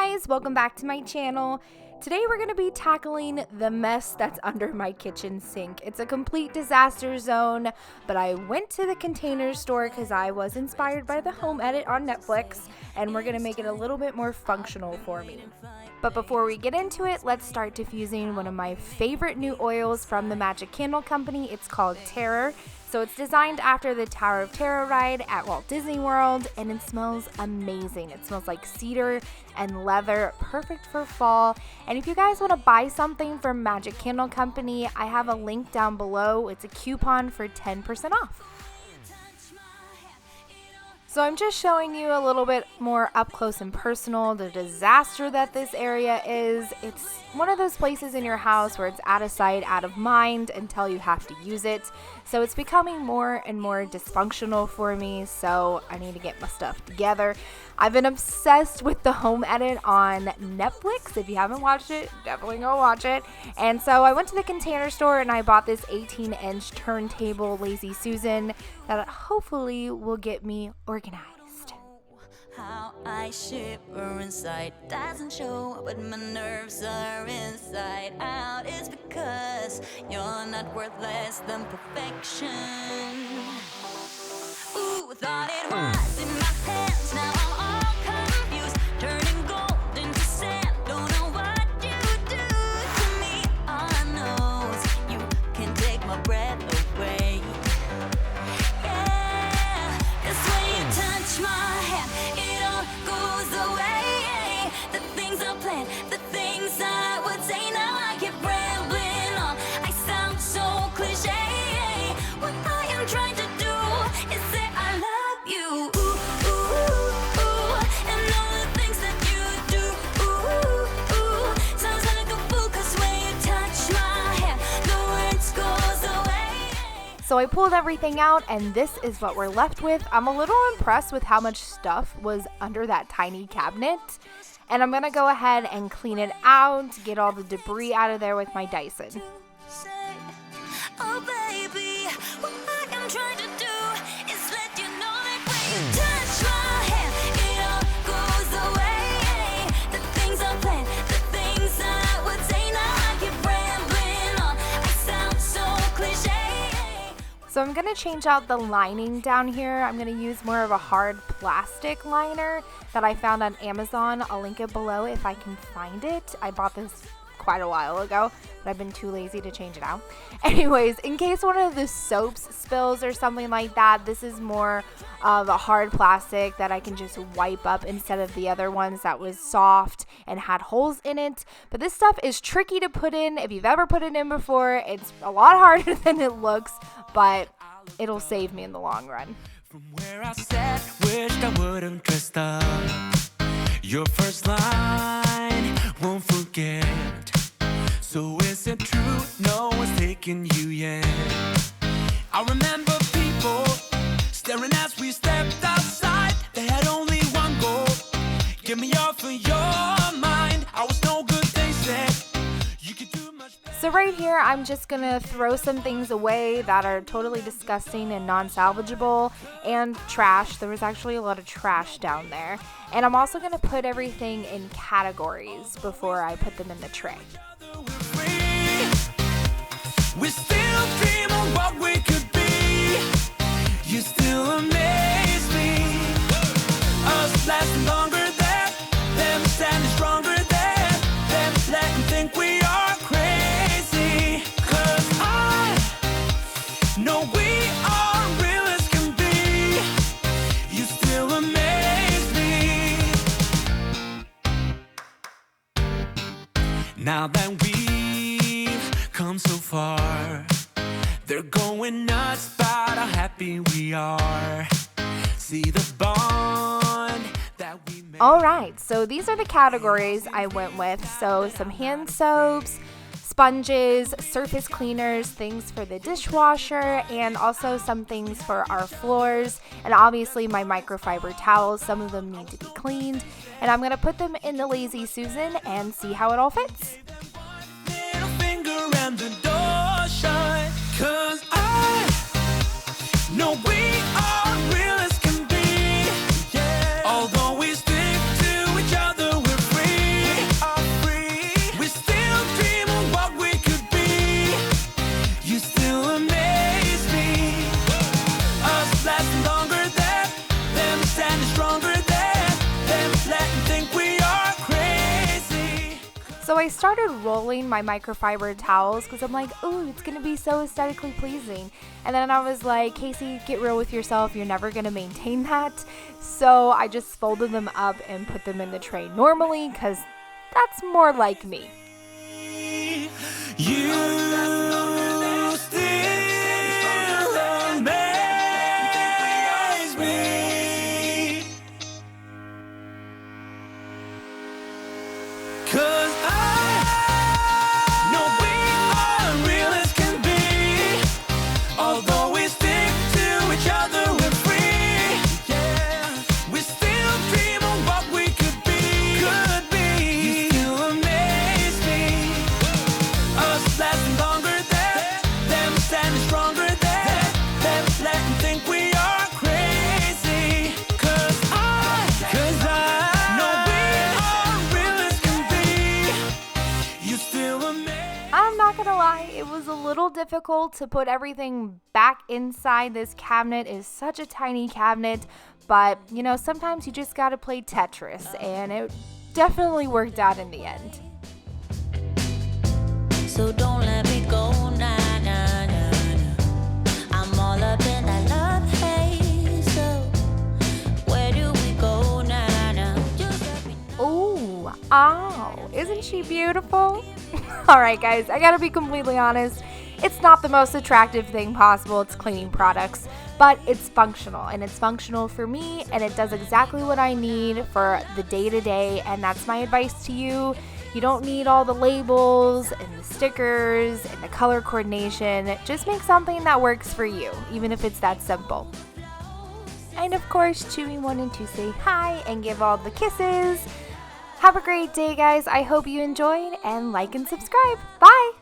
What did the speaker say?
guys, welcome back to my channel. Today we're going to be tackling the mess that's under my kitchen sink. It's a complete disaster zone, but I went to the Container Store because I was inspired by the home edit on Netflix, and we're going to make it a little bit more functional for me. But before we get into it, let's start diffusing one of my favorite new oils from the Magic Candle Company. It's called Terror. So it's designed after the Tower of Terror ride at Walt Disney World, and it smells amazing. It smells like cedar and leather, perfect for fall. And if you guys want to buy something from Magic Candle Company, I have a link down below. It's a coupon for 10% off. So I'm just showing you a little bit more up close and personal the disaster that this area is. It's one of those places in your house where it's out of sight, out of mind until you have to use it. So it's becoming more and more dysfunctional for me, so I need to get my stuff together. I've been obsessed with the home edit on Netflix. If you haven't watched it, definitely go watch it. And so I went to the Container Store and I bought this 18-inch turntable Lazy Susan that hopefully will get me organized. How I shiver inside doesn't show, but my nerves are inside out. It's because you're not worth less than perfection. Ooh, thought it was in my hands, now I'm all confused, turning gold into sand. Don't know what you do to me. All I know is you can take my breath away. Yeah, 'cause when you touch my hand, it all goes away. The things I planned, the things I would say, now I keep rambling on. I sound so cliche. What I am trying to do is say I love you. Ooh, ooh, ooh. And all the things that you do. Ooh, ooh. Sounds like a fool, 'cause when you touch my hand, the words goes away. So I pulled everything out, and this is what we're left with. I'm a little impressed with how much stuff was under that tiny cabinet. And I'm going to go ahead and clean it out, get all the debris out of there with my Dyson. Say, oh baby, what I am trying to do is let you know that when you touch my hand, it all goes away. The things I planned, the things I would say, now I keep rambling on. I sound so cliche. So I'm going to change out the lining down here. I'm going to use more of a hard plastic liner that I found on Amazon. I'll link it below if I can find it. I bought this quite a while ago, but I've been too lazy to change it out. Anyways, in case one of the soaps spills or something like that, this is more of a hard plastic that I can just wipe up instead of the other ones that was soft and had holes in it. But this stuff is tricky to put in. If you've ever put it in before, it's a lot harder than it looks, but it'll save me in the long run. From where I sat, wished I wouldn't dressed up. Your first line, won't forget. So is it true, no one's taking you yet? I remember people staring as we stepped outside. They had only one goal, get me off of your mind. I was no good, they said. You could do much better. So right here, I'm just going to throw some things away that are totally disgusting and non-salvageable and trash. There was actually a lot of trash down there. And I'm also going to put everything in categories before I put them in the tray. We still dream of what we could be. You still amaze me. Us lasting longer than them, standing stronger than them, letting think we are crazy. 'Cause I know we are real as can be. You still amaze me. Now that we've come so far, they're going nuts about how happy we are. See the bond that we made. All right, so these are the categories I went with. So some hand soaps, sponges, surface cleaners, things for the dishwasher, and also some things for our floors, and obviously my microfiber towels. Some of them need to be cleaned, and I'm going to put them in the Lazy Susan and see how it all fits. Little finger and the door shut. 'Cause I know we are real as can be. Yeah. Although we stick to each other, we're free. I started rolling my microfiber towels because I'm like, ooh, it's going to be so aesthetically pleasing. And then I was like, Kacey, get real with yourself. You're never going to maintain that. So I just folded them up and put them in the tray normally because that's more like me. You still amaze me, 'cause I know we are real as can be. Although we stick to each other, we're free. Yeah, we still dream of what we could be. You still amaze me. Us lasting longer than them, standing stronger than them, letting think we are crazy. 'Cause I know we are real as can be. You still amaze. I'm not gonna lie, it was a little difficult to put everything back inside this cabinet. It's such a tiny cabinet, but you know, sometimes you just gotta play Tetris, and it definitely worked out in the end. So don't let me go, nah, nah, nah, nah. I'm all up in that love haze. So where do we go, nah, nah? Just let me know. Ooh, ow, isn't she beautiful? Alright guys, I gotta be completely honest. It's not the most attractive thing possible, it's cleaning products, but it's functional, and it's functional for me, and it does exactly what I need for the day-to-day, and that's my advice to you. You don't need all the labels and the stickers and the color coordination. Just make something that works for you, even if it's that simple. And of course, Chewy wanted to say hi and give all the kisses. Have a great day, guys. I hope you enjoyed, and like and subscribe. Bye!